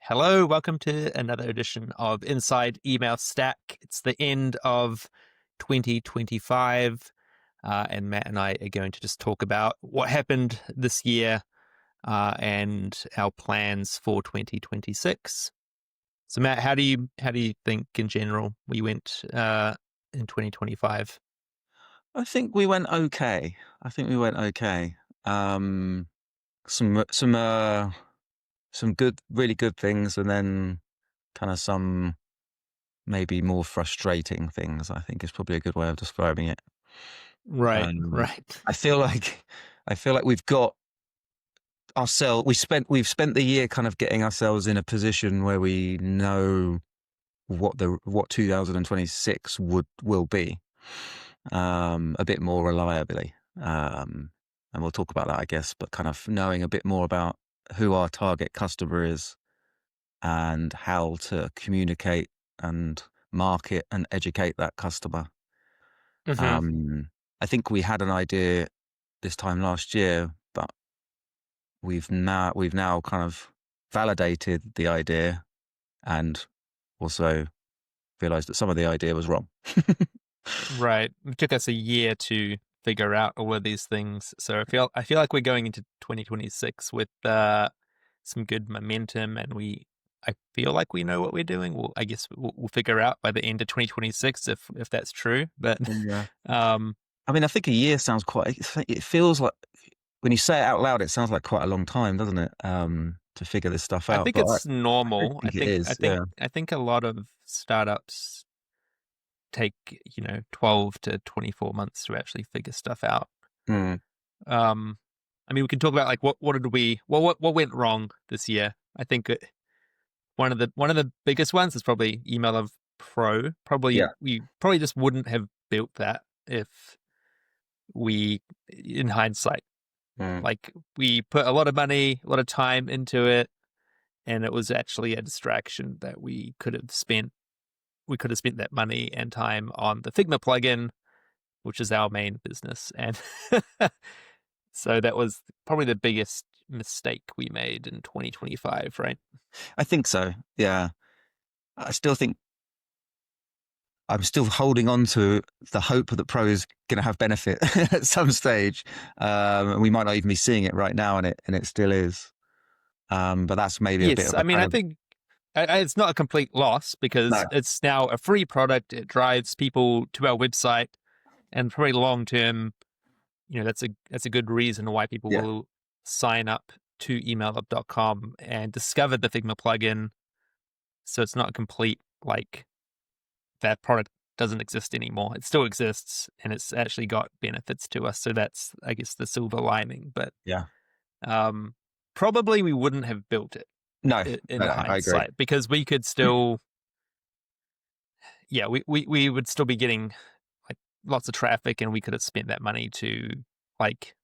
Hello, welcome to another edition of Inside Email Stack. It's the end of 2025, and Matt and I are going to just talk about what happened this year and our plans for 2026. So, Matt, how do you think in general we went in 2025? I think we went okay. Um, some good, really good things, and then kind of some maybe more frustrating things. I think is probably a good way of describing it. Right, Um, right. I feel like we've got ourselves. We've spent the year kind of getting ourselves in a position where we know what 2026 will be, a bit more reliably. And we'll talk about that, I guess, but kind of knowing a bit more about who our target customer is and how to communicate and market and educate that customer. Hmm. I think we had an idea this time last year, but we've now kind of validated the idea and also realized that some of the idea was wrong. Right. It took us a year to figure out all of these things. So I feel like we're going into 2026 with some good momentum, and I feel like we know what we're doing. I guess we'll figure out by the end of 2026 if that's true. But Yeah. um, I mean, I think a year sounds it feels like when you say it out loud, it sounds like quite a long time, doesn't it? To figure this stuff I out, think but it's I don't normal. I think it think I is. think Yeah. I think a lot of startups take 12 to 24 months to actually figure stuff out. Mm. Um, I mean, we can talk about like what did we what went wrong this year. I think one of the biggest ones is probably Email of Pro. Probably Yeah. we probably just wouldn't have built that if we, in hindsight, Mm. like we put a lot of money, a lot of time into it, and it was actually a distraction that we could have spent. We could have spent that money and time on the Figma plugin, which is our main business, and so that was probably the biggest mistake we made in 2025, right? I think so. Yeah. I still think I'm still holding on to the hope that Pro is going to have benefit at some stage. And we might not even be seeing it right now, and it still is. But that's maybe a bit Yes, of I a mean, kind I of think it's not a complete loss because no. it's now a free product. It drives people to our website, and probably long term, that's a good reason why people Yeah. will sign up to emailup.com and discover the Figma plugin. So it's not complete, like that product doesn't exist anymore. It still exists, and it's actually got benefits to us. So that's, I guess, the silver lining. But Yeah. um, probably we wouldn't have built it No, in I agree. hindsight because we could still, yeah, we would still be getting like lots of traffic, and we could have spent that money to like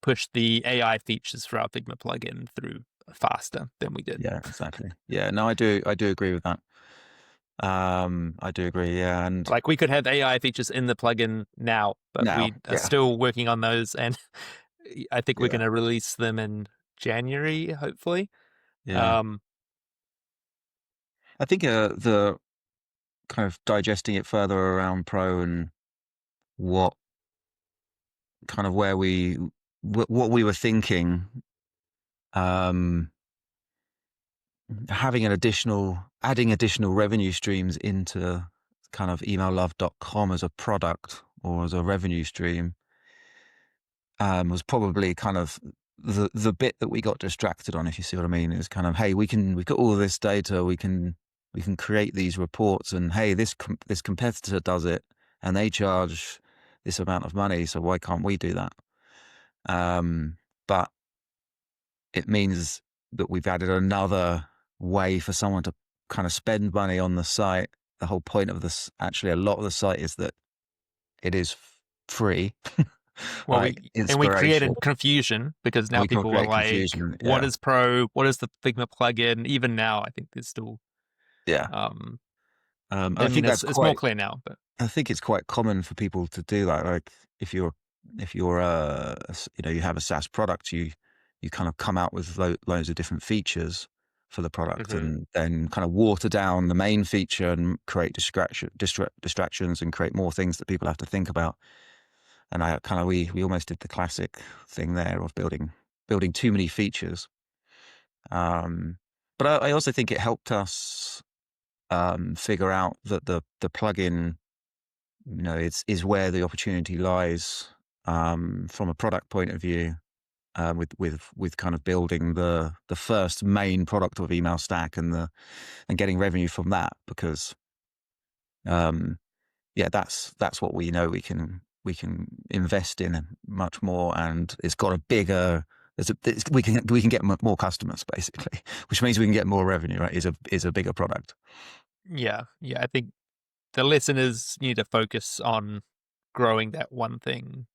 push the AI features for our Figma plugin through faster than we did. Yeah, exactly. Yeah, no, I do agree with that. I do agree. Yeah, and Like we could have AI features in the plugin now, but now, we are yeah, still working on those, and I think we're yeah, going to release them in January, hopefully. yeah. Um, I think the kind of digesting it further around Pro and what kind of what we were thinking, um, adding additional revenue streams into kind of emaillove.com as a product or as a revenue stream, was probably kind of the bit that we got distracted on, if you see what I mean. Is kind of, hey, we've got all of this data, we can create these reports, and hey, this competitor does it, and they charge this amount of money, so why can't we do that? But it means that we've added another way for someone to kind of spend money on the site. The whole point of this, actually, a lot of the site is that it is free, well, like we inspiration. created confusion because And now we can people are create like, confusion. "What Yeah, is Pro? What is the Figma plugin?" Even now, I think there's still. yeah. Um, And I I mean, think that's it's more quite. clear now, but I think it's quite common for people to do that. Like if you're you have a SaaS product, you kind of come out with loads of different features for the product, Hmm. and then kind of water down the main feature and create distractions and create more things that people have to think about. And I kind of we almost did the classic thing there of building too many features. Um, but I also think it helped us figure out that the plugin, is where the opportunity lies from a product point of view. With kind of building the first main product of Email Stack and getting revenue from that, because um, that's what we know we can invest in much more, and it's got a bigger. We can get more customers basically, which means we can get more revenue. Right, is a bigger product. Yeah, yeah. I think the lesson is you need to focus on growing that one thing,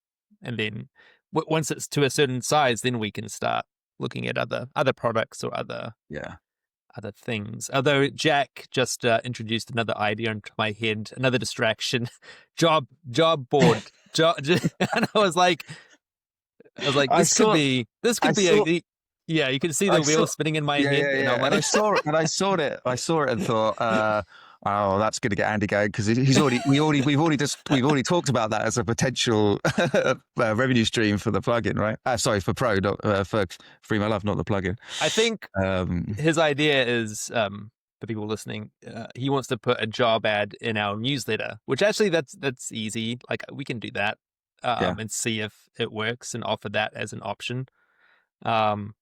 and then once it's to a certain size, then we can start looking at other products or Yeah. other things. Although Jack just introduced another idea into my head, another distraction, job board, and I was like, I this could saw. I be saw. yeah. You can see I the saw. wheel spinning in my Yeah, head, yeah, and I'm yeah. And I like, saw it. And I saw it. I saw it and thought, "Oh, that's going to get Andy going," because he's already. We've already talked about that as a potential revenue stream for the plugin, right? Sorry, for Pro, not for Free My Love, not the plugin. I think Um, his idea is for people listening, he wants to put a job ad in our newsletter, which actually that's easy. Like we can do that yeah. and see if it works and offer that as an option. Um,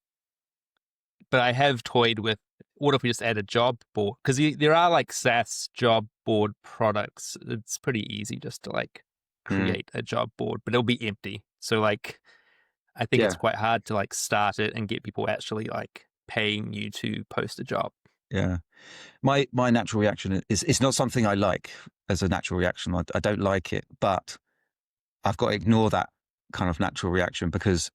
but I have toyed with what if we just add a job board, because there are like SaaS job board products. It's pretty easy just to like Mm, create a job board, but it'll be empty. So like I think it's yeah. quite hard to like start it and get people actually like paying you to post a job. Yeah. My natural reaction is it's not something I like as a natural reaction. I don't like it, but I've got to ignore that kind of natural reaction, because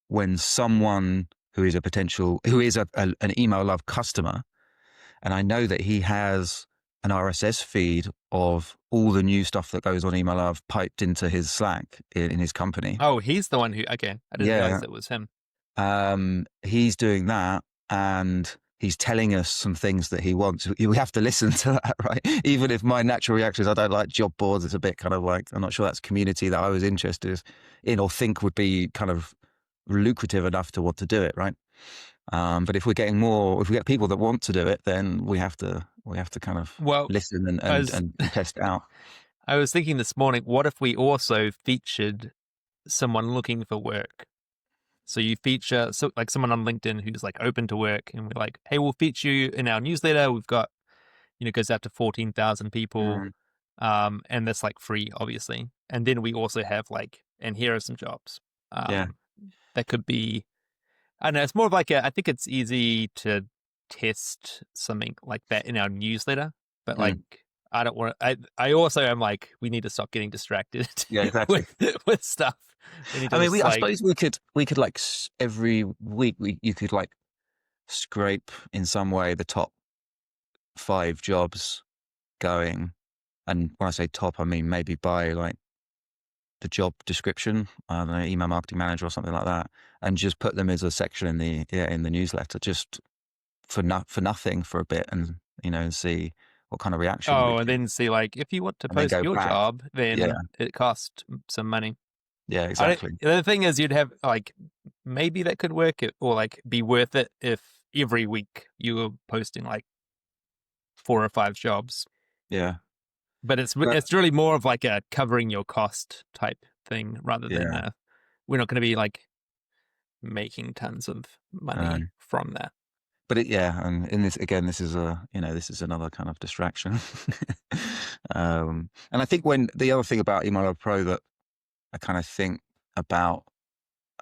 when someone who is an Email Love customer, and I know that he has an RSS feed of all the new stuff that goes on Email Love piped into his Slack in his company. Oh, he's the one who. Okay, I didn't realize Yeah. it was him. He's doing that, and he's telling us some things that he wants. We have to listen to that, right? Even if my natural reaction is I don't like job boards, it's a bit kind of like, I'm not sure that's a community that I was interested in or think would be kind of lucrative enough to want to do it, right? But if if we get people that want to do it, then we have to kind of Well, listen and I and, was and test it out. I was thinking this morning, what if we also featured someone looking for work? So you feature like someone on LinkedIn who's like open to work, and we're like, hey, we'll feature you in our newsletter. We've got goes out to 14,000 people, Mm, and that's like free, obviously. And then we also have like, and here are some jobs. yeah. That could be I don't know. It's more of like I think it's easy to test something like that in our newsletter, but like Mm, I don't want. I also am like we need to stop getting distracted yeah, exactly. with stuff. We need to I mean, just I like suppose we could like every week you could like scrape in some way the top 5 jobs going. And when I say top, I mean maybe by like the job description, I don't know, email marketing manager or something like that, and just put them as a section in the newsletter, just for nothing for a bit, and and see what kind of reaction we and get, then see like if you want to and then post go your back. job, Yeah, then it costs some money. yeah, I don't. exactly. The thing is, you'd have like maybe that could work or like be worth it if every week you were posting like 4 or 5 jobs. Yeah, But it's but it's really more of like a covering your cost type thing rather than yeah, we're not going to be like making tons of money um, from that. yeah, and in this again, this is another kind of distraction. And I think when the other thing about Email Pro that I kind of think about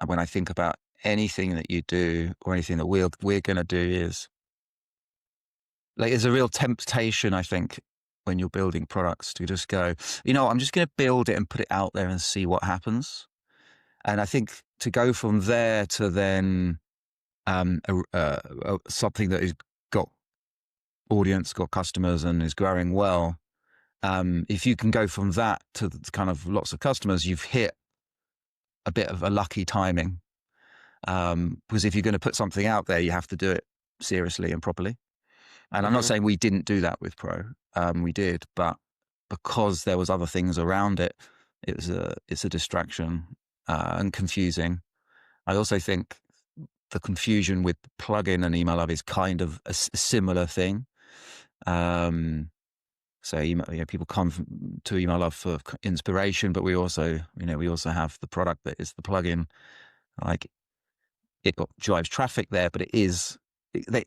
when I think about anything that you do or anything that we're going to do is like, it's a real temptation, I think, when you're building products to just go, I'm just going to build it and put it out there and see what happens. And I think to go from there to then something that has got audience, got customers, and is growing well. If you can go from that to kind of lots of customers, you've hit a bit of a lucky timing. Because if you're going to put something out there, you have to do it seriously and properly. And I'm not Hmm. saying we didn't do that with Pro. We did, but because there was other things around it, it's a distraction and confusing. I also think the confusion with plugin and email love is kind of a similar thing. So people come to email love for inspiration, but we also have the product that is the plugin. Like it drives traffic there, but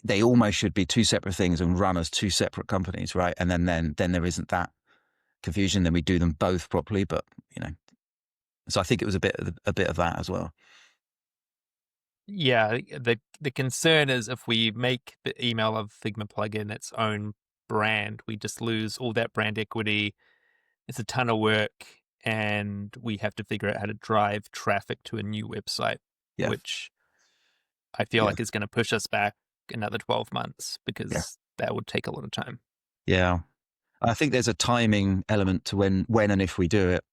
they almost should be two separate things and run as two separate companies, right? And then there isn't that confusion. Then we do them both properly, but so I think it was a bit of that as well. Yeah, the concern is if we make the email of Figma plugin its own brand, we just lose all that brand equity. It's a ton of work, and we have to figure out how to drive traffic to a new website, Yeah, which I feel yeah, like is going to push us back another 12 months yeah, because that would take a lot of time. yeah. I think there's a timing element to when and if we do it.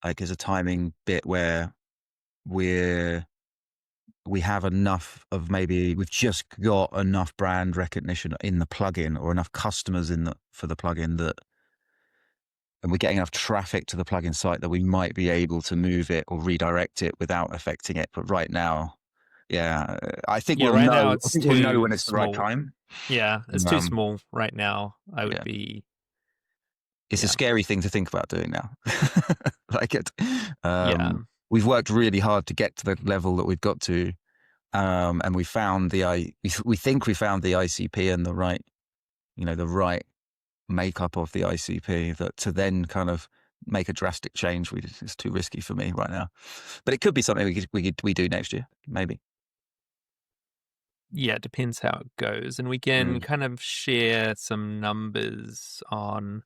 Like there's a timing bit where we're we have enough of maybe we've just got enough brand recognition in the plugin or enough customers for the plugin that, and we're getting enough traffic to the plugin site that we might be able to move it or redirect it without affecting it. But right now, yeah, I think Yeah, we'll right now know. I it's think we'll know too when it's the right small. time. Yeah, it's too Um, small right now. I would yeah, be, it's a yeah, scary thing to think about doing now. Like it, yeah. we've worked really hard to get to the level that we've got to, and we found we think we found the ICP and the right makeup of the ICP that to then kind of make a drastic change. It's too risky for me right now, but it could be something we do next year, maybe. Yeah, it depends how it goes. And we can Mm. kind of share some numbers on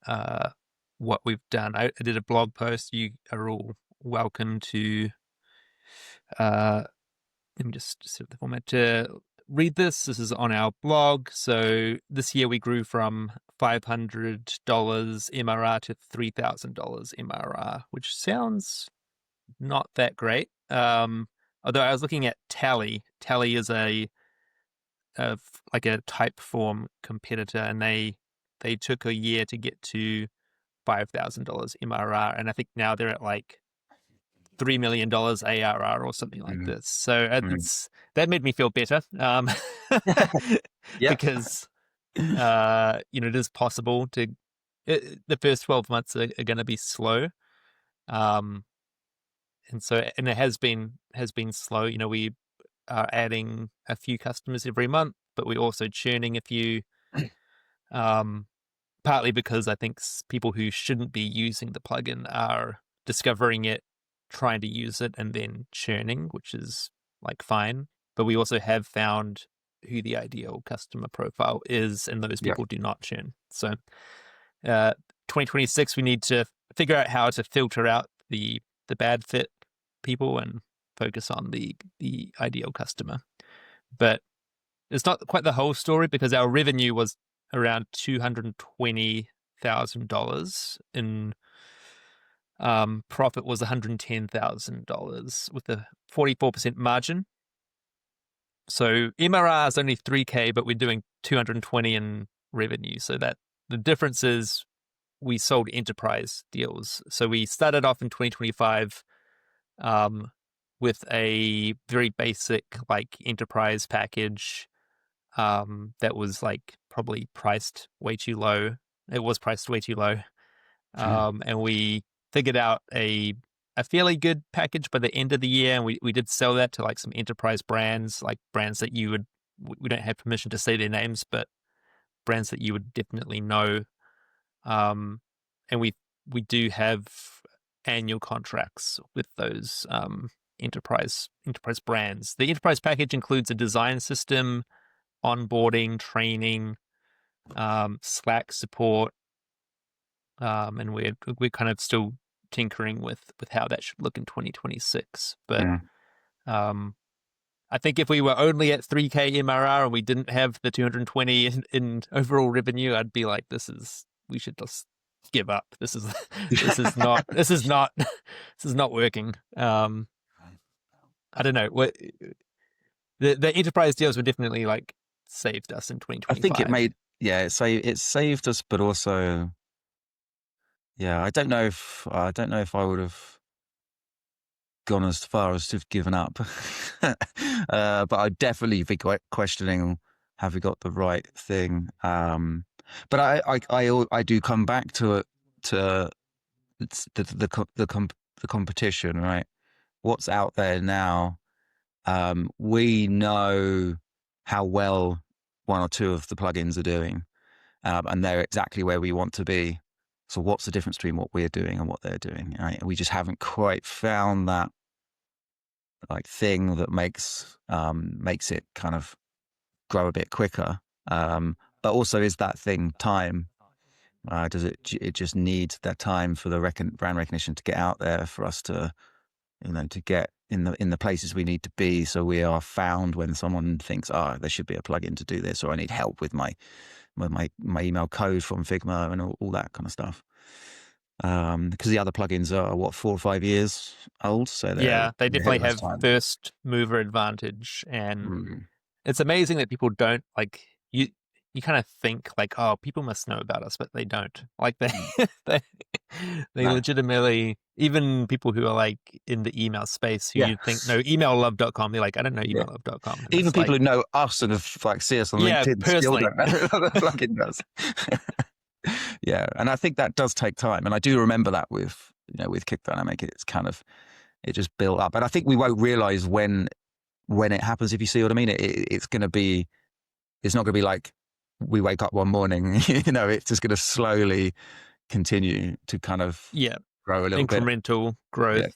uh, what we've done. I did a blog post. You are all welcome to, uh, let me just set the format to read this. This is on our blog. So this year we grew from $500 MRR to $3,000 MRR, which sounds not that great. Although I was looking at Tally. Tally is a like a Typeform competitor, and they took a year to get to $5,000 MRR, and I think now they're at like $3 million ARR or something like Mm. this. So Mm. that made me feel better, Yeah. because it is possible to. The first 12 months are going to be slow, um, and it has been slow. We are adding a few customers every month, but we're also churning a few. Um, Partly because I think people who shouldn't be using the plugin are discovering it, trying to use it, and then churning, which is like fine. But we also have found who the ideal customer profile is, and those Yeah. people do not churn. So, uh, 2026, we need to figure out how to filter out the bad fit people and focus on the ideal customer. But it's not quite the whole story because our revenue was around $220,000 in profit was $110,000 with a 44% margin. So MRR is only 3K, but we're doing 220 in revenue. So that the difference is we sold enterprise deals. So we started off in 2025 um, with a very basic like enterprise package that was like probably priced way too low. It was priced way too low. And we figured out a fairly good package by the end of the year, and we did sell that to like some enterprise brands, like brands that we don't have permission to say their names, but brands that you would definitely know. Um, and we do have annual contracts with those enterprise brands. The enterprise package includes a design system, onboarding, training, Slack support, and we're kind of still tinkering with how that should look in 2026. But Mm. um, I think if we were only at 3K MRR and we didn't have the 220 in overall revenue, I'd be like, we should just give up. This is not working. I don't know. the enterprise deals were definitely like saved us in I think it 2025. made, yeah, it saved us, but also, yeah, I don't know if I would have gone as far as to have given up. But I'd definitely be questioning, have we got the right thing? But I do come back to it, to the competition, right? What's out there now? We know how well one or two of the plugins are doing, and they're exactly where we want to be. So what's the difference between what we're doing and what they're doing? Right? We just haven't quite found that like thing that makes it kind of grow a bit quicker. But also, is that thing time? Does it just needs that time for the brand recognition to get out there, for us to, to get in the places we need to be, so we are found when someone thinks, oh, there should be a plugin to do this, or I need help with my email code from Figma and all that kind of stuff. Because the other plugins are what, 4 or 5 years old, so they're Yeah, they ahead definitely of us have time. first mover advantage, and Mm. it's amazing that people don't like you. You kind of think like, oh, people must know about us, but they don't. Like they, Mm. they, they No. legitimately, even people who are like in the email space who Yeah. you think know emaillove.com, they're like, I don't know Yeah. emaiillove.com, and Even it's people like, who know us and have like see us on yeah, LinkedIn still personally, don't know what the plugin does. Yeah, and I think that does take time, and I do remember that with, with Kick Dynamic, it's kind of, it just built up, and I think we won't realize when it happens. If you see what I mean, it's going to be, it's not going to be like we wake up one morning, it's just going to slowly continue to kind of yeah, grow a little bit. incremental Yeah,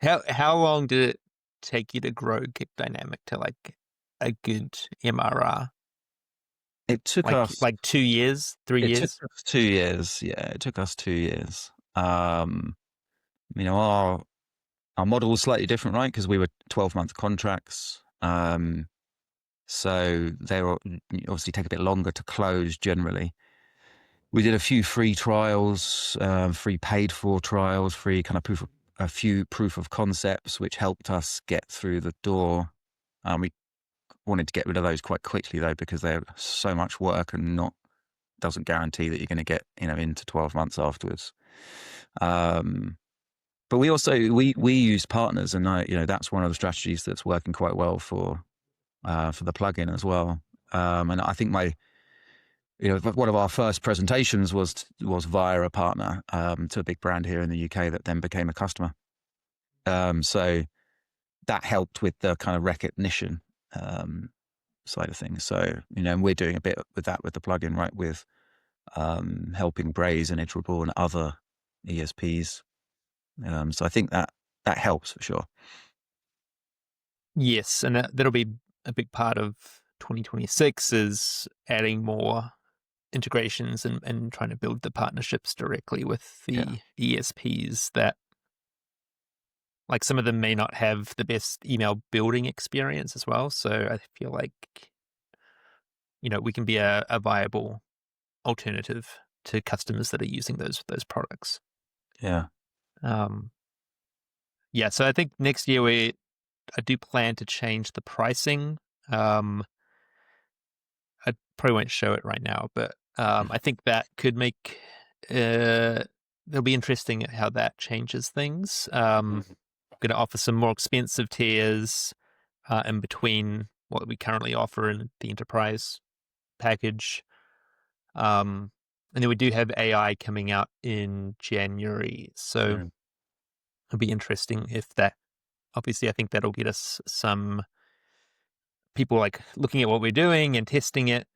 growth. How long did it take you to grow Kick Dynamic to like a good MRR? it took us Like 2 years, three it took years? us 2 years. Yeah, it took us 2 years. Our model was slightly different, right? Because we were 12-month contracts. So they were obviously take a bit longer to close generally. We did a few free trials, free paid for trials, free kind of a few proof of concepts, which helped us get through the door. We wanted to get rid of those quite quickly though, because they're so much work and not doesn't guarantee that you're going to get into 12 months afterwards. But we also we use partners, and that's one of the strategies that's working quite well for the plugin as well. And I think one of our first presentations was via a partner to a big brand here in the UK that then became a customer. So that helped with the kind of recognition side of things. So and we're doing a bit with that with the plugin, right? With helping Braze and Iterable and other ESPs. So I think that helps for sure. Yes, and that'll be a big part of 2026 is adding more integrations and trying to build the partnerships directly with Yeah, the ESPs that like some of them may not have the best email building experience as well. So I feel like, we can be a viable alternative to customers that are using those products. yeah, Um, yeah, so I think next year I do plan to change the pricing. I probably won't show it right now, but I think that could make it'll be interesting how that changes things. Mhm. Going to offer some more expensive tiers in between what we currently offer in the enterprise package. And then we do have AI coming out in January, so Yeah. it'll be interesting if that. Obviously, I think that'll get us some people like looking at what we're doing and testing it.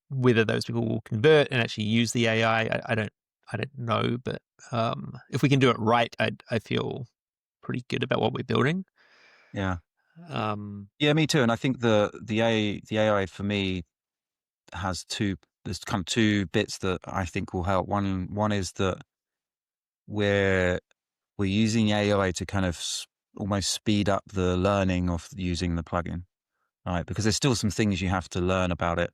Whether those people will convert and actually use the AI, I don't know, but if we can do it right, I feel pretty good about what we're building. Yeah. Um, Yeah, me too. And I think the AI for me has there's kind of two bits that I think will help. One is that we're using AI to kind of almost speed up the learning of using the plugin, right? Because there's still some things you have to learn about it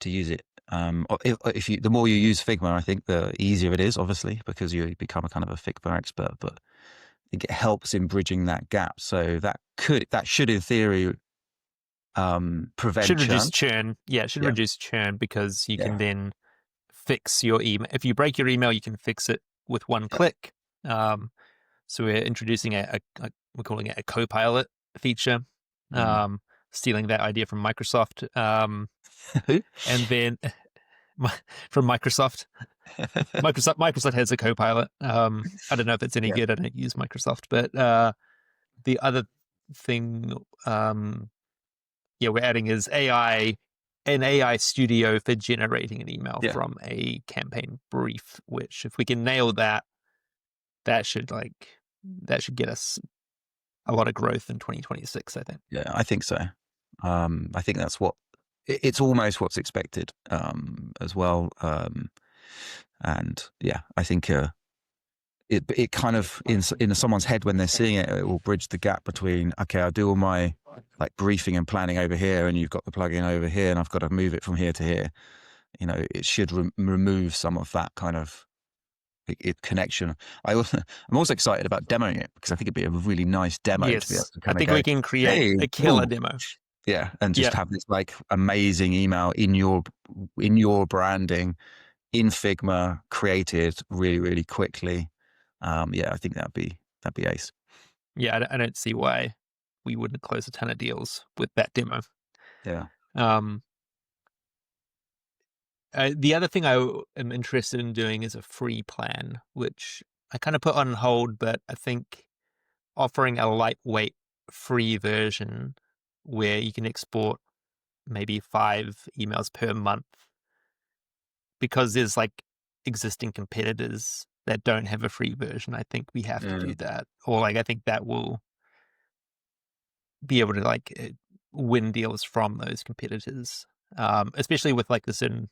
to use it. If you, the more you use Figma, I think the easier it is, obviously, because you become a kind of a Figma expert. But it helps in bridging that gap. So that should in theory prevent Should reduce churn. churn. Yeah, it should Yeah, reduce churn because you can yeah, then fix your email. If you break your email, you can fix it with one yeah. click. So we're introducing we're calling it a Copilot feature, Mm. stealing that idea from Microsoft, Who? and then from Microsoft. Microsoft has a Copilot. I don't know if it's any Yeah, good. I don't use Microsoft, but the other thing, yeah, we're adding is an AI studio for generating an email yeah, from a campaign brief. Which, if we can nail that, that should get us a lot of growth in 2026. I think. yeah. I think so. I think that's it's almost what's expected as well. And yeah, I think it kind of in someone's head when they're seeing it, it will bridge the gap between, okay, I do all my like briefing and planning over here, and you've got the plugin over here, and I've got to move it from here to here. It should remove some of that kind of connection. I'm also excited about demoing it because I think it'd be a really nice demo to be able Yes, to I kind of think go, we can create hey, a killer ooh, demo. yeah, and just Yeah, have this like amazing email in your branding in Figma, created really, really quickly. Yeah, I think that'd be ace. yeah. I don't see why we wouldn't close a ton of deals with that demo. Yeah. Um, the other thing am interested in doing is a free plan, which I kind of put on hold, but I think offering a lightweight free version where you can export maybe 5 emails per month, because there's like existing competitors that don't have a free version. I think we have to Yeah. do that, or like I think that will be able to win deals from those competitors, especially with like the certain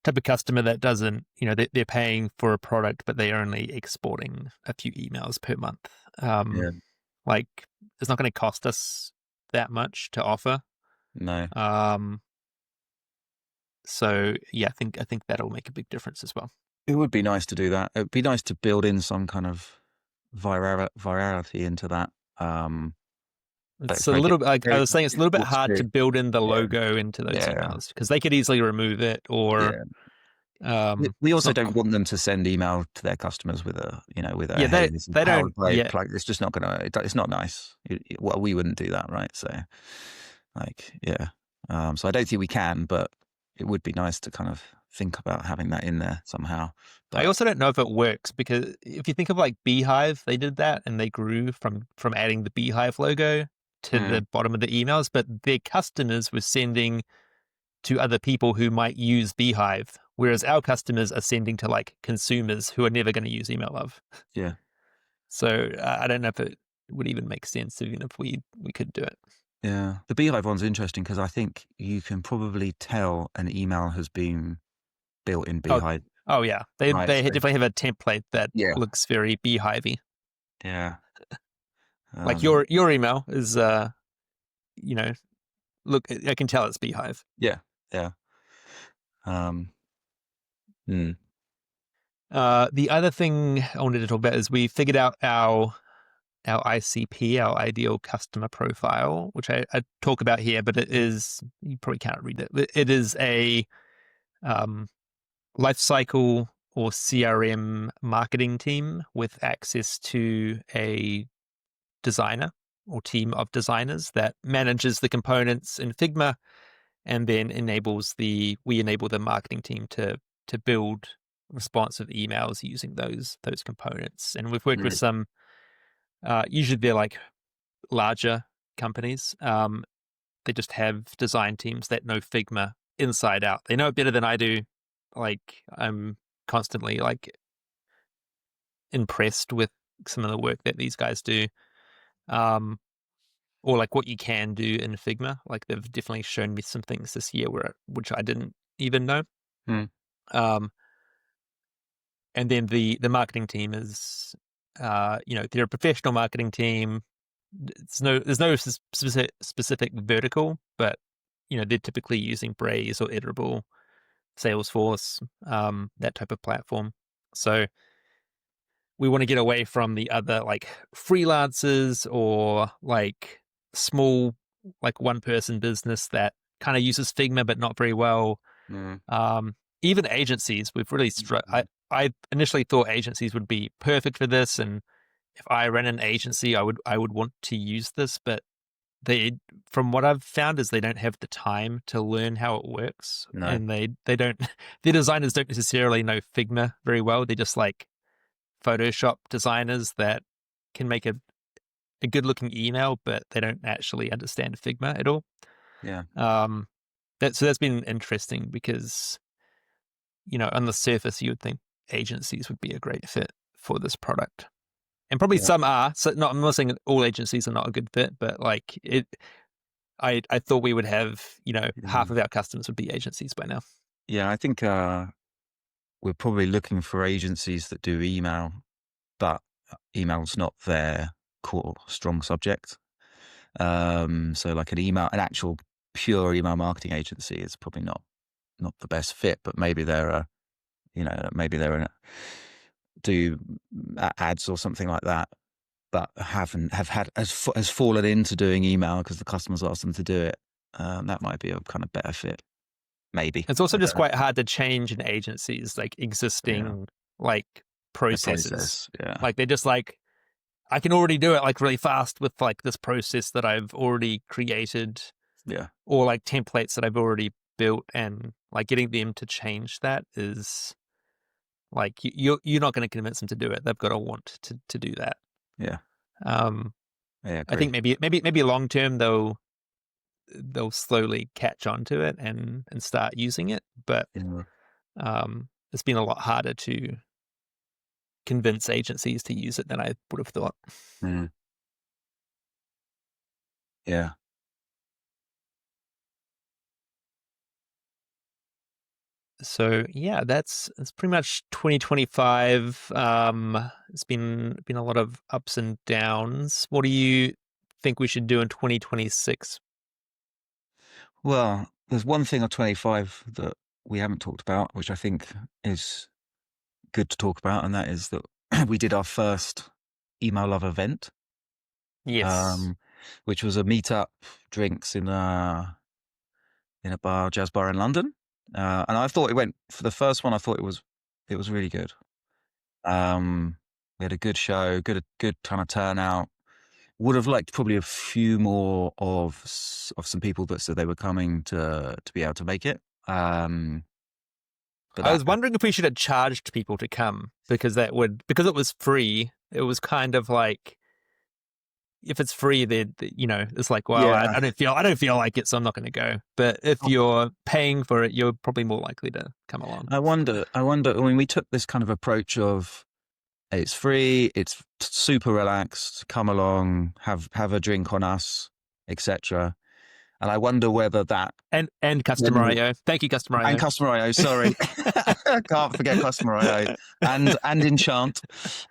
type of customer that doesn't, they're paying for a product, but they're only exporting a few emails per month. Yeah. Like it's not going to cost us that much to offer. No, Um, so yeah, I think that'll make a big difference as well. it would be nice to do that. It would be nice to build in some kind of virality into that. But It's it's a very little bit difficult. like I was saying, it's a little bit hard to To build in the Yeah. logo into those Yeah. emails because they could easily remove it, or Yeah. We it's also not. don't want them to send email to their customers with a Yeah, hey, this is they don't. powered by Yeah, plug. It's just not gonna. It's not nice. Well, we wouldn't do that, right? So, like, yeah. So I don't think we can, but it would be nice to kind of think about having that in there somehow. I But also don't know if it works because if you think of like Beehive, they did that and they grew from adding the Beehive logo to mm, the bottom of the emails, but their customers were sending to other people who might use Beehive, whereas our customers are sending to like consumers who are never going to use Email Love. yeah, So I don't know if it would even make sense, even if we could do it. yeah. The Beehive one's interesting because I think you can probably tell an email has been built in Oh, Beehive, oh yeah, right? they So, definitely have a template that yeah, looks very Beehivey. yeah, Like um, your email is you know, look, I can tell it's Beehive. yeah, yeah. Um, mm, The other thing I wanted to talk about is we figured out our ICP, our ideal customer profile, which I talk about here, but it is, you probably can't read it. It is a um, lifecycle or CRM marketing team with access to a designer or team of designers that manages the components in Figma, and then we enable the marketing team to build responsive emails using those components. And we've worked with mm, some, usually they're like larger companies. They just have design teams that know Figma inside out. They know it better than I do. Like I'm constantly like impressed with some of the work that these guys do. Um, or like what you can do in Figma. Like they've definitely shown me some things this year which I didn't even know. mm, Um, and then the marketing team is, they're a professional marketing team. There's no specific vertical, but they're typically using Braze or Iterable, Salesforce, that type of platform. So we want to get away from the other like freelancers or like small like one person business that kind of uses Figma but not very well. Mm. Even agencies, we've really I initially thought agencies would be perfect for this, and if I ran an agency, I would want to use this, but they, from what I've found, is they don't have the time to learn how it works, No. and they don't their designers don't necessarily know Figma very well. They're just like Photoshop designers that can make a good looking email, but they don't actually understand Figma at all. Yeah. Um, that's been interesting because, on the surface, you would think agencies would be a great fit for this product. And probably Yeah. some are. So I'm not saying all agencies are not a good fit, but like I thought we would have, half Mm. of our customers would be agencies by now. Yeah. I think we're probably looking for agencies that do email, but email's not their core strong subject. So like an actual pure email marketing agency is probably not the best fit, but maybe they're do ads or something like that, but has fallen into doing email because the customers asked them to do it. That might be a kind of better fit, maybe. It's also I just don't know. quite hard to change in agencies like Yeah, existing like the processes. process. Yeah, Like they're just like, I can already do it like really fast with like this process that I've already created, yeah, or like templates that I've already built, and like getting them to change that is like you're not going to convince them to do it. They've got to want to do that. yeah. Um, I I agree. think maybe long term they'll slowly catch on to it and start using it, but Yeah. it's been a lot harder to convince agencies to use it than I would have thought. Mm, yeah. So yeah, that's pretty much 2025. It's been a lot of ups and downs. What do you think we should do in 2026? Well, there's one thing of 25 that we haven't talked about, which I think is good to talk about, and that is that we did our first Email Love event, Yes. um, which was a meetup, drinks in a bar, jazz bar in London. And I thought it went for the first one. I thought it was really good. We had a good show, good kind of turnout. Would have liked probably a few more of some people that said they were coming to be able to make it. But I that was wondering if we should have charged people to come, because because it was free. It was kind of like, if it's free, then it's like, well, yeah. I don't feel like it, so I'm not going to go. But if you're paying for it, you're probably more likely to come along. I mean, we took this kind of approach of it's free, it's super relaxed, come along, have a drink on us, etc. And I wonder whether that And customer then IO. Thank you, customer and IO. Customer IO, sorry, can't forget Customer IO and Enchant,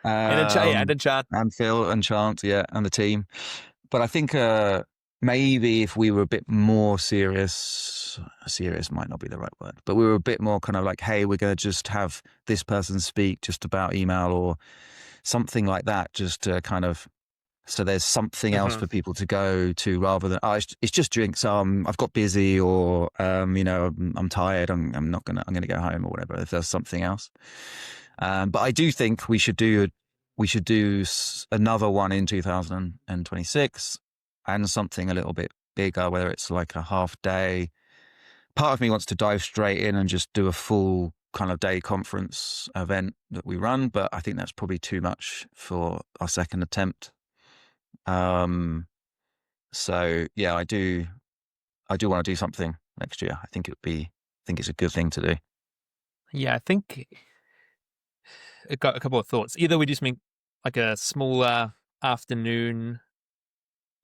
And um, in chat. and Phil and Chant, yeah, and the team. But I think maybe if we were a bit more serious might not be the right word, but we were a bit more kind of like, hey, we're going to just have this person speak just about email or something like that, just to kind of, so there's something else Mhm. for people to go to rather than, oh, it's just drinks. I've got busy, or I'm tired. I'm gonna go home or whatever. If there's something else, but I do think we should do another one in 2026, and something a little bit bigger, whether it's like a half day. Part of me wants to dive straight in and just do a full kind of day conference event that we run, but I think that's probably too much for our second attempt. Um, so yeah, I do want to do something next year. I think it's a good thing to do. Yeah, I think it got a couple of thoughts. Either we do something like a smaller afternoon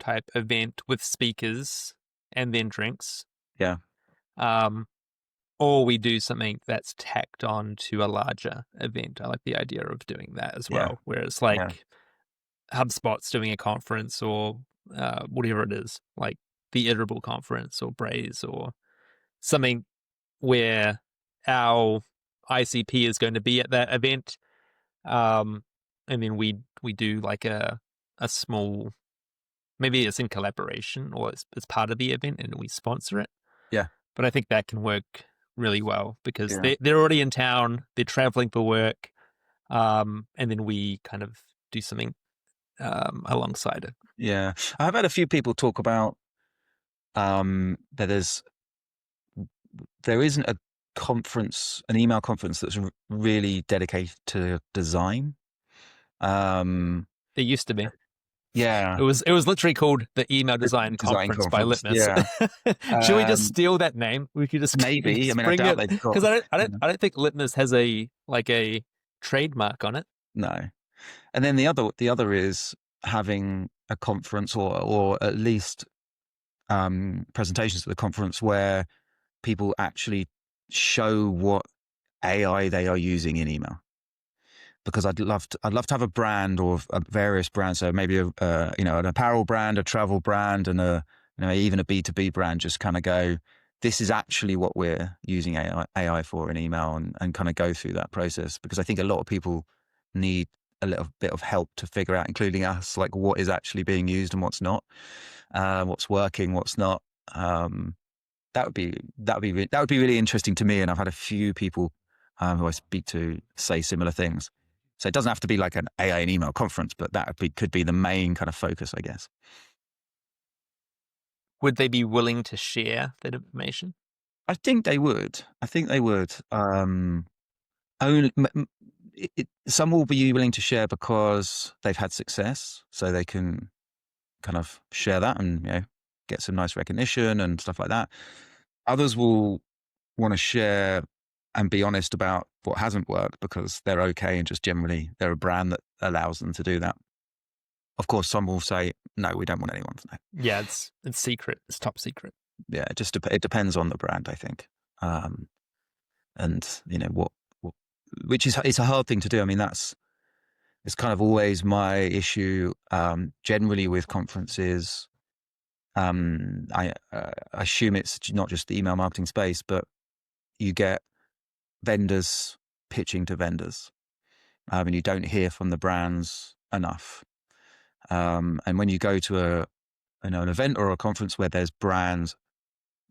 type event with speakers and then drinks, Yeah, um, or we do something that's tacked on to a larger event. I like the idea of doing that as yeah, well, where it's yeah, like HubSpot's doing a conference, or whatever it is, like the Iterable conference or Braze or something, where our ICP is going to be at that event. Um, and then we do like a small, maybe it's in collaboration or it's part of the event and we sponsor it. Yeah. But I think that can work really well because Yeah. they're already in town, they're traveling for work, and then we kind of do something alongside it. Yeah. I've had a few people talk about that there isn't a conference, an email conference that's really dedicated to design. It used to be. Yeah. It was literally called the Email The Design design Conference by conference. Litmus. Yeah. Should we just Um, steal that name? We could just, maybe. I just mean, I bring doubt it, they've got, because you know, I don't think Litmus has a trademark on it. no. And then the other is having a conference or at least presentations at the conference where people actually show what AI they are using in email. Because I'd love to have a brand or various brands. So maybe an apparel brand, a travel brand, and even a B2B brand. Just kind of go, this is actually what we're using AI for in email, and kind of go through that process. Because I think a lot of people need a little bit of help to figure out, including us, like what is actually being used and what's not, what's working, what's not. That would be really interesting to me. And I've had a few people who I speak to say similar things. So it doesn't have to be like an AI and email conference, but could be the main kind of focus, I guess. Would they be willing to share that information? I think they would. I think they would. Only, some will be willing to share because they've had success, so they can kind of share that and get some nice recognition and stuff like that. Others will want to share and be honest about what hasn't worked because they're okay and just generally they're a brand that allows them to do that. Of course, some will say, no, we don't want anyone to know. Yeah, it's secret. It's top secret. Yeah, it depends on the brand, I think. And what, which is, it's a hard thing to do. I mean, it's kind of always my issue, generally with conferences. I assume it's not just the email marketing space, but you get vendors pitching to vendors, and you don't hear from the brands enough. And when you go to an event or a conference where there's brands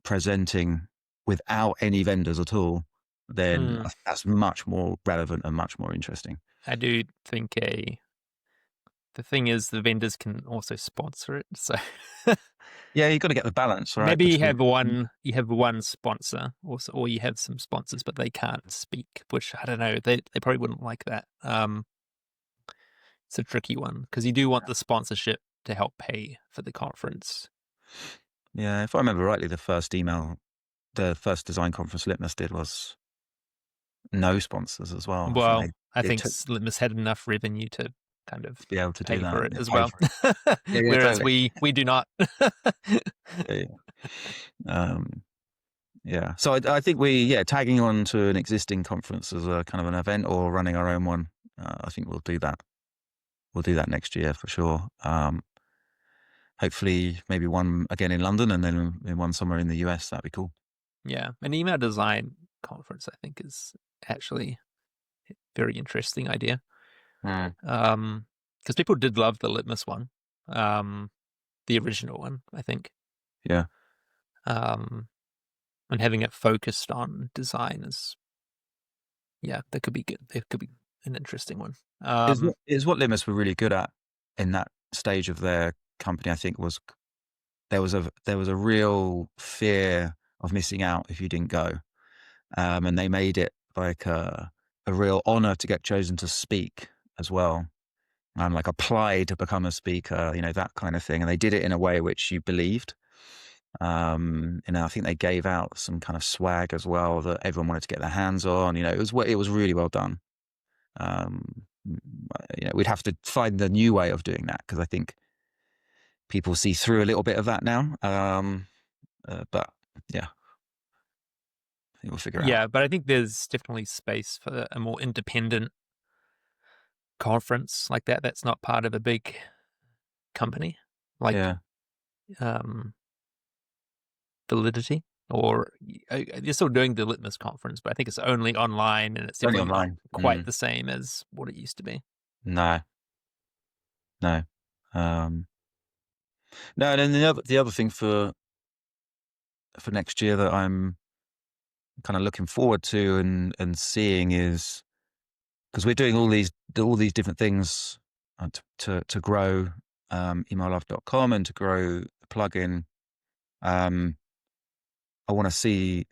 presenting without any vendors at all, then that's much more relevant and much more interesting. I do think the thing is the vendors can also sponsor it. So Yeah, you've got to get the balance right maybe between. you have one sponsor also, or you have some sponsors, but they can't speak, which I don't know. They probably wouldn't like that. It's a tricky one because you do want the sponsorship to help pay for the conference. Yeah, if I remember rightly, the first design conference Litmus did was no sponsors as well. I think Well, I it think took Litmus had enough revenue to kind of to be able to do pay for that. it as Pay well. for it. Yeah, yeah, Whereas totally. we do not. Yeah. Um, yeah. So I think tagging on to an existing conference as a kind of an event or running our own one. I think we'll do that. We'll do that next year for sure. Hopefully, maybe one again in London and then one somewhere in the US. That'd be cool. Yeah, an email design conference I think is actually a very interesting idea. Because people did love the Litmus one, the original one, I think. Yeah. And having it focused on design that could be good. It could be an interesting one. Is what Limus were really good at in that stage of their company. I think was there was a real fear of missing out if you didn't go, and they made it like a real honor to get chosen to speak as well, and like apply to become a speaker, that kind of thing. And they did it in a way which you believed. I think they gave out some kind of swag as well that everyone wanted to get their hands on. It was really well done. We'd have to find the new way of doing that because I think people see through a little bit of that now. But yeah, I think we'll figure it out. Yeah, but I think there's definitely space for a more independent conference like that. That's not part of a big company like Yeah, Validity, or you're still doing the Litmus conference, but I think it's only online and it's only definitely not online. quite the same as what it used to be. No, no, um, no. And then the other thing for next year that I'm kind of looking forward to and seeing is because we're doing all these different things to grow emaillove.com and to grow the plugin. Um, I want to see.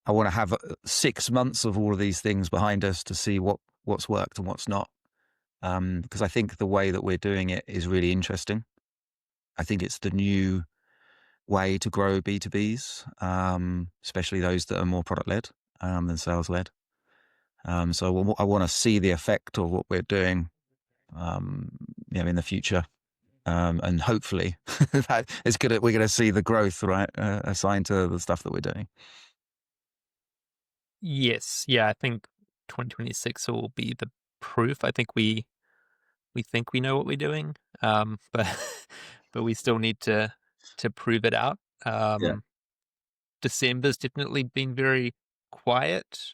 I want to have 6 months of all of these things behind us to see what's worked and what's not. Because I think the way that we're doing it is really interesting. I think it's the new way to grow B2Bs, especially those that are more product led than sales led. So I want to see the effect of what we're doing, um, in the future. And hopefully that is good. We're going to see the growth, right? Assigned to the stuff that we're doing. Yes, yeah, I think 2026 will be the proof. I think we think we know what we're doing, but but we still need to prove it out. Yeah. December's definitely been very quiet,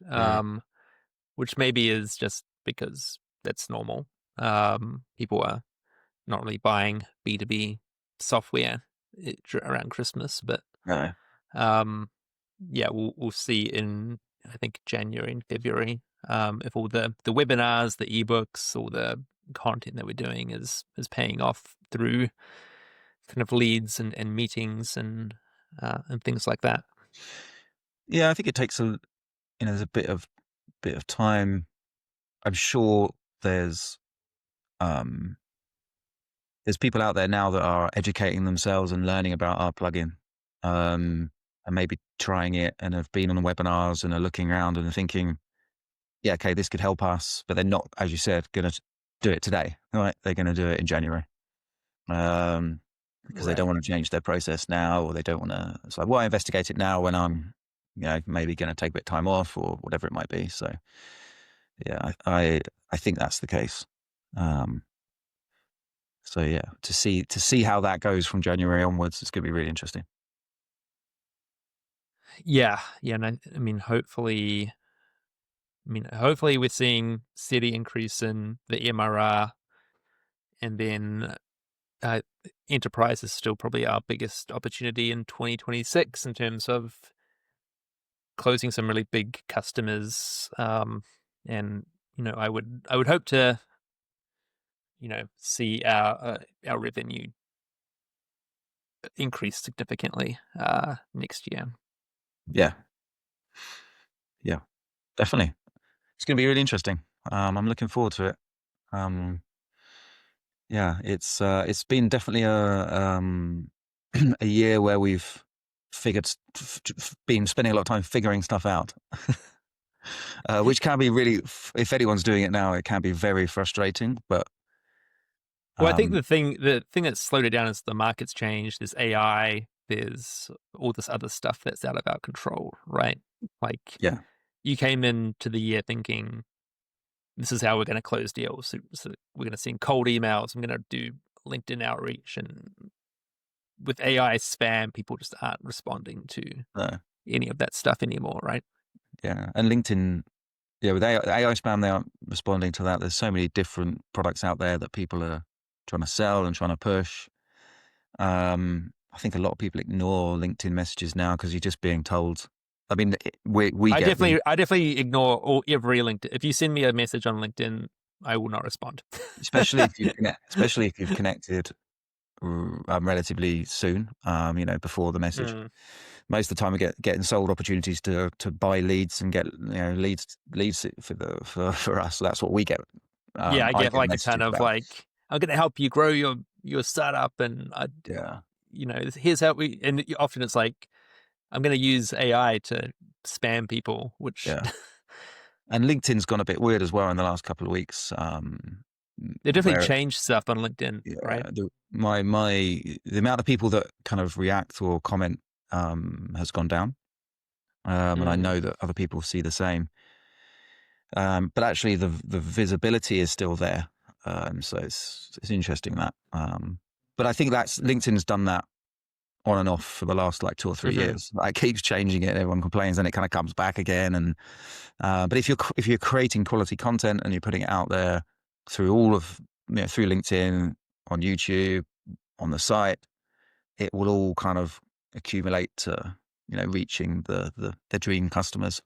which maybe is just because that's normal. People are not really buying B2B software around Christmas, but No. um, yeah, we'll see in I think January and February if all the webinars, the ebooks, all the content that we're doing is paying off through kind of leads and meetings and things like that. Yeah, I think it takes there's a bit of time. I'm sure there's um, there's people out there now that are educating themselves and learning about our plugin, and maybe trying it and have been on the webinars and are looking around and thinking, yeah, okay, this could help us, but they're not, as you said, going to do it today, right? They're going to do it in January, because they don't Right. want to change their process now, or they don't want to. It's like, why investigate it now when I'm, maybe going to take a bit of time off or whatever it might be. So, yeah, I think that's the case. Um, so yeah, to see how that goes from January onwards, it's going to be really interesting. Yeah, yeah, and I mean, hopefully we're seeing steady increase in the MRR, and then uh, enterprise is still probably our biggest opportunity in 2026 in terms of closing some really big customers. And I would hope to see our revenue increase significantly next year. Yeah, yeah, definitely. It's going to be really interesting. I'm looking forward to it. Um, yeah, it's been definitely a year where we've been spending a lot of time figuring stuff out, which can be really, if anyone's doing it now, it can be very frustrating. But Well, I think um, the thing that's slowed it down is the market's changed. There's AI. There's all this other stuff that's out of our control, right? Like yeah, you came into the year thinking this is how we're going to close deals. So we're going to send cold emails. I'm going to do LinkedIn outreach, and with AI spam, people just aren't responding to no, any of that stuff anymore, right? yeah, and LinkedIn. Yeah, with AI spam, they aren't responding to that. There's so many different products out there that people are trying to sell and trying to push. I think a lot of people ignore LinkedIn messages now because you're just being told. I mean, we I get definitely, I definitely ignore every LinkedIn. If you send me a message on LinkedIn, I will not respond. especially if you've connected relatively soon. Before the message. Mm. Most of the time, we getting sold opportunities to buy leads and get leads for us. So that's what we get. Yeah, I I get get like a ton messages of about. like, I'm going to help you grow your startup, and Yeah, here's how we. And often it's like, I'm going to use AI to spam people, which yeah. And LinkedIn's gone a bit weird as well in the last couple of weeks. they definitely Where change stuff on LinkedIn, yeah, right? the amount of people that kind of react or comment has gone down, and I Mm. know that other people see the same. But actually, the visibility is still there, so it's interesting that. But I think that's LinkedIn's done that on and off for the last like 2 or 3 years. Like, it keeps changing it. Everyone complains, and it kind of comes back again. And but if you're creating quality content and you're putting it out there, through all of, through LinkedIn, on YouTube, on the site, it will all kind of accumulate to, reaching the dream customers,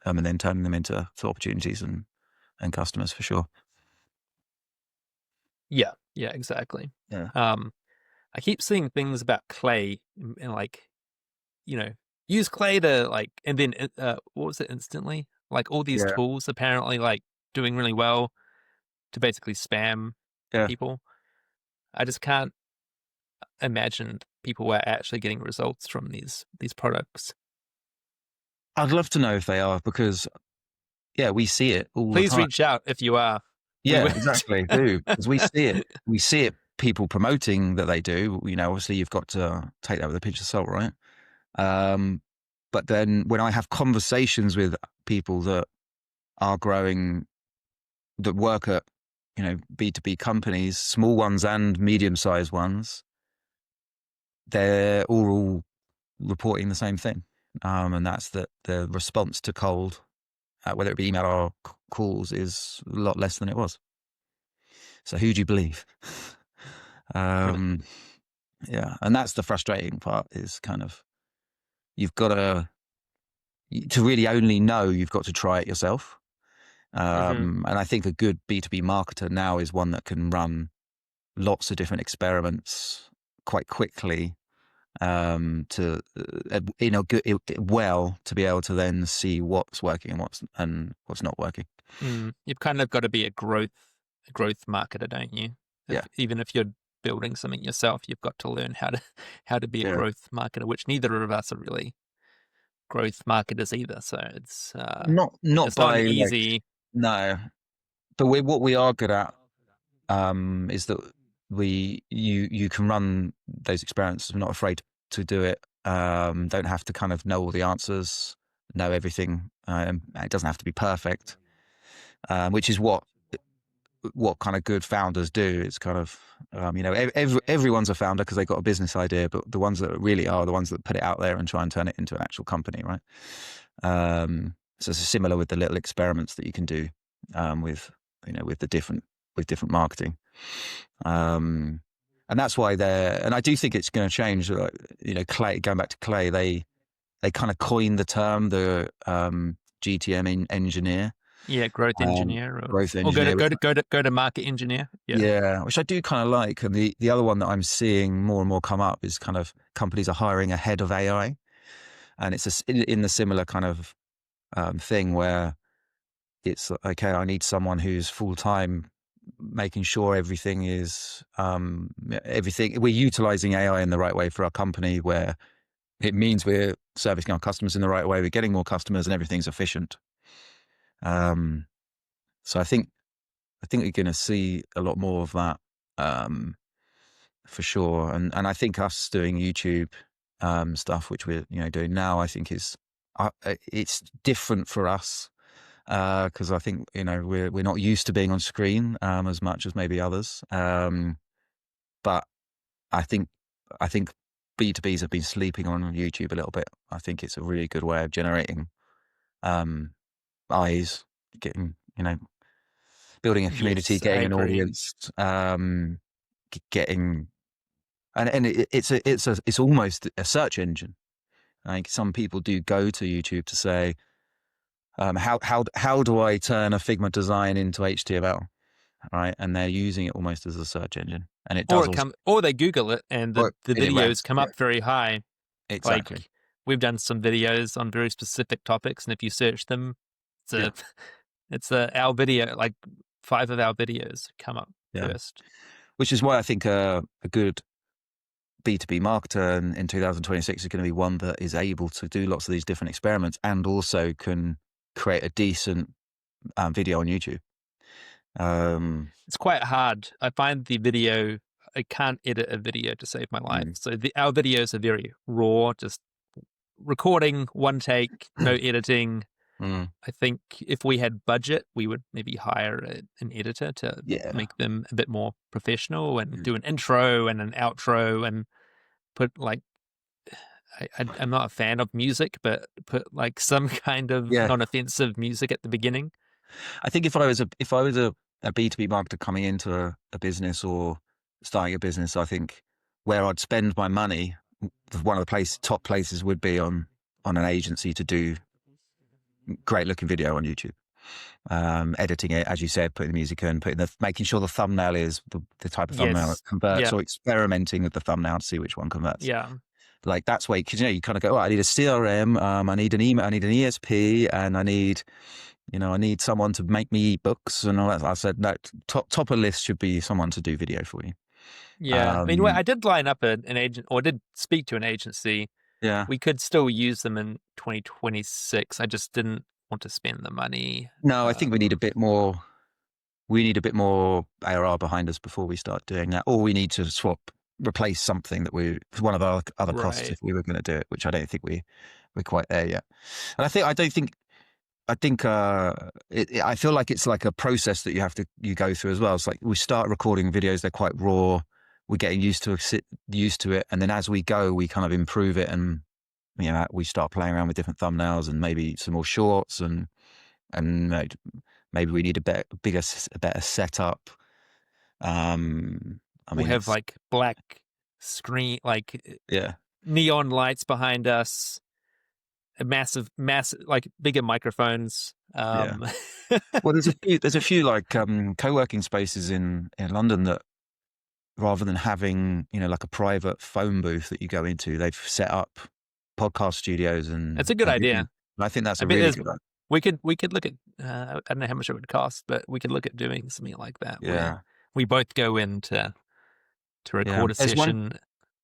and then turning them into opportunities and customers for sure. Yeah, yeah, exactly. Yeah. I keep seeing things about Clay and like, use Clay to like, and then what was it instantly? Like all these Yeah. tools apparently like doing really well to basically spam Yeah. people. I just can't imagine people were actually getting results from these products. I'd love to know if they are, because we see it all the Please time. reach out if you are. We Yeah, would. exactly. Do, because we see it. We see it. People promoting that they do. Obviously, you've got to take that with a pinch of salt, right? Um, but then when I have conversations with people that are growing, that work at, B2B companies, small ones and medium-sized ones, they're all reporting the same thing, and that's that the response to cold, whether it be email or calls, is a lot less than it was. So who do you believe? Yeah, and that's the frustrating part, is kind of, you've got to really only know, you've got to try it yourself. And I think a good B2B marketer now is one that can run lots of different experiments quite quickly, to to be able to then see what's working and what's not working. You've kind of got to be a growth marketer, don't you? Yeah, Even if you're building something yourself, you've got to learn how to be a yeah. growth marketer, which neither of us are really growth marketers either. So Not it's not an by like, easy. no, but what we are good at, is that you can run those experiments. I'm not afraid to do it. Don't have to kind of know all the answers, know everything. It doesn't have to be perfect, which is what kind of good founders do. It's kind of, everyone's a founder because they've got a business idea, but the ones that really are the ones that put it out there and try and turn it into an actual company, right? So it's similar with the little experiments that you can do, with with different marketing, and that's why and I do think it's going to change. Clay, going back to Clay, they kind of coined the term, the GTM engineer. Yeah, growth engineer, Growth or engineer. go to market engineer. Yeah, Yeah, which I do kind of like. And the other one that I'm seeing more and more come up is kind of companies are hiring a head of AI, and it's in the similar kind of, thing where it's okay. I need someone who's full time, making sure everything is, everything, we're utilizing AI in the right way for our company, where it means we're servicing our customers in the right way, we're getting more customers, and everything's efficient. Um, so I think you're going to see a lot more of that, for sure. And I think us doing YouTube, stuff, which we're doing now, I think it's different for us, because I think we're not used to being on screen, as much as maybe others. But I think B2Bs have been sleeping on YouTube a little bit. I think it's a really good way of generating, um, eyes, getting building a community, yes, I getting an agree. audience, getting, and it's almost a search engine. Like, some people do go to YouTube to say, how do I turn a Figma design into HTML, right? And they're using it almost as a search engine, and it does also. Or they Google it and the And it videos ranks. come Yeah, up very high. exactly. Like we've done some videos on very specific topics, and if you search them, it's Yeah, a our video, like 5 of our videos come up yeah. first. Which is why I think a good B2B marketer in 2026 is going to be one that is able to do lots of these different experiments, and also can create a decent, video on YouTube. It's quite hard. I find the video, I can't edit a video to save my life. Mm, So our videos are very raw, just recording, one take, no editing. mm, I think if we had budget, we would maybe hire an editor to yeah. make them a bit more professional and Mm. do an intro and an outro and put like, I'm not a fan of music, but put like some kind of Yeah. non-offensive music at the beginning. I think if I was a a B2B marketer coming into a business or starting a business, I think where I'd spend my money, one of the top places would be on an agency to do great looking video on YouTube. Editing it, as you said, putting the music in, making sure the thumbnail is the type of thumbnail that Yes. converts, Yeah. or experimenting with the thumbnail to see which one converts. Yeah. Like that's where, because you kind of go, oh, I need a CRM, I need an email, I need an ESP, and I need someone to make me ebooks and all that. I said, no, top of list should be someone to do video for you. Yeah. I mean, I did line up an agent, or did speak to an agency. Yeah. We could still use them in 2026. I just didn't want to spend the money. No, I think we need a bit more. We need a bit more ARR behind us before we start doing that, or we need to replace something that one of our other costs Right. if we were going to do it, which I don't think we're quite there yet. And I think I feel like it's like a process that you go through as well. It's like we start recording videos; they're quite raw. We're getting used to it, and then as we go, we kind of improve it, and we start playing around with different thumbnails and maybe some more shorts, and maybe we need a better setup. We'll have like black screen, like yeah, neon lights behind us, a massive, like bigger microphones. yeah. Well, there's a few like co-working spaces in London that, rather than having like a private phone booth that you go into, they've set up podcast studios, and That's a good idea. I think that's a really good idea. We could look at, I don't know how much it would cost, but we could look at doing something like that where we both go in to record a session.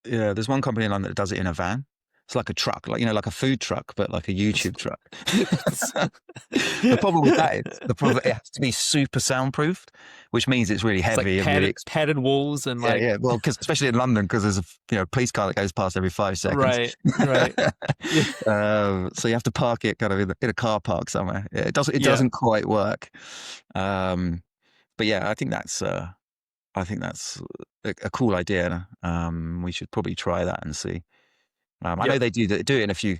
There's one company in London that does it in a van. It's like a truck, like a food truck, but like a YouTube truck. The problem with that is it has to be super soundproofed, which means it's really heavy, like and padded walls, and well, because especially in London, because there's a police car that goes past every 5 seconds. Right. So you have to park it kind of in a car park somewhere. Yeah, it doesn't quite work. But yeah, I think that's a cool idea. We should probably try that and see. I know they do it in a few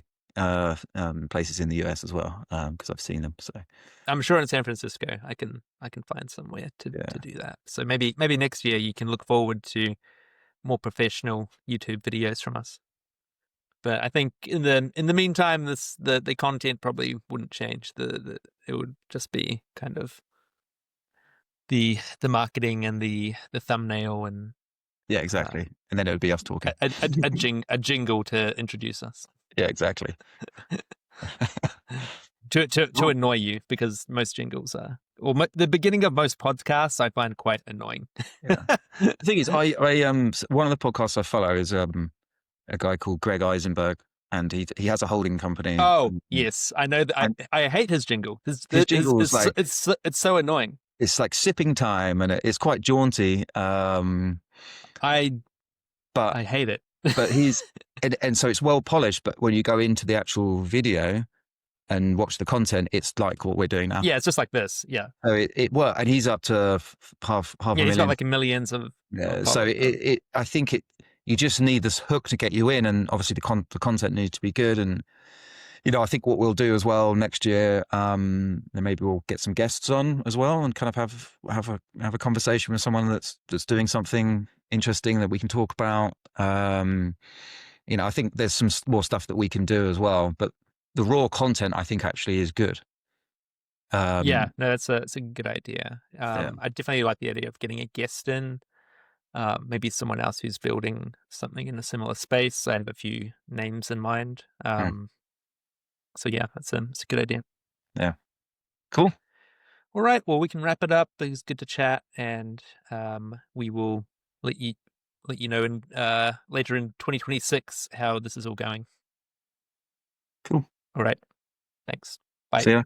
places in the US as well, because I've seen them. So I'm sure in San Francisco, I can find somewhere to do that. So maybe next year you can look forward to more professional YouTube videos from us. But I think in the meantime, the content probably wouldn't change. It would just be kind of the marketing and the thumbnail and yeah, exactly. And then it would be us talking. A jingle to introduce us. Yeah, exactly. to annoy you, because most jingles are, or the beginning of most podcasts I find quite annoying. Yeah. The thing is, I one of the podcasts I follow is a guy called Greg Eisenberg, and he has a holding company. Oh yes, I know that. I hate his jingle. His jingle is like, it's so annoying. It's like sipping time, and it's quite jaunty. I hate it. But he's and so it's well polished. But when you go into the actual video and watch the content, it's like what we're doing now. Yeah, it's just like this. Yeah. So it worked, and he's up to half a million. He's got like millions of. Yeah. So I think you just need this hook to get you in, and obviously the content needs to be good. And I think what we'll do as well next year, then maybe we'll get some guests on as well, and kind of have a conversation with someone that's doing something interesting that we can talk about. I think there's some more stuff that we can do as well, but the raw content I think actually is good. No, it's a good idea. I definitely like the idea of getting a guest in, maybe someone else who's building something in a similar space. I have a few names in mind. So yeah, it's a good idea. Yeah. Cool. All right. Well, we can wrap it up. It was good to chat, and we will let you know in later in 2026 how this is all going. Cool. All right. Thanks. Bye. See ya.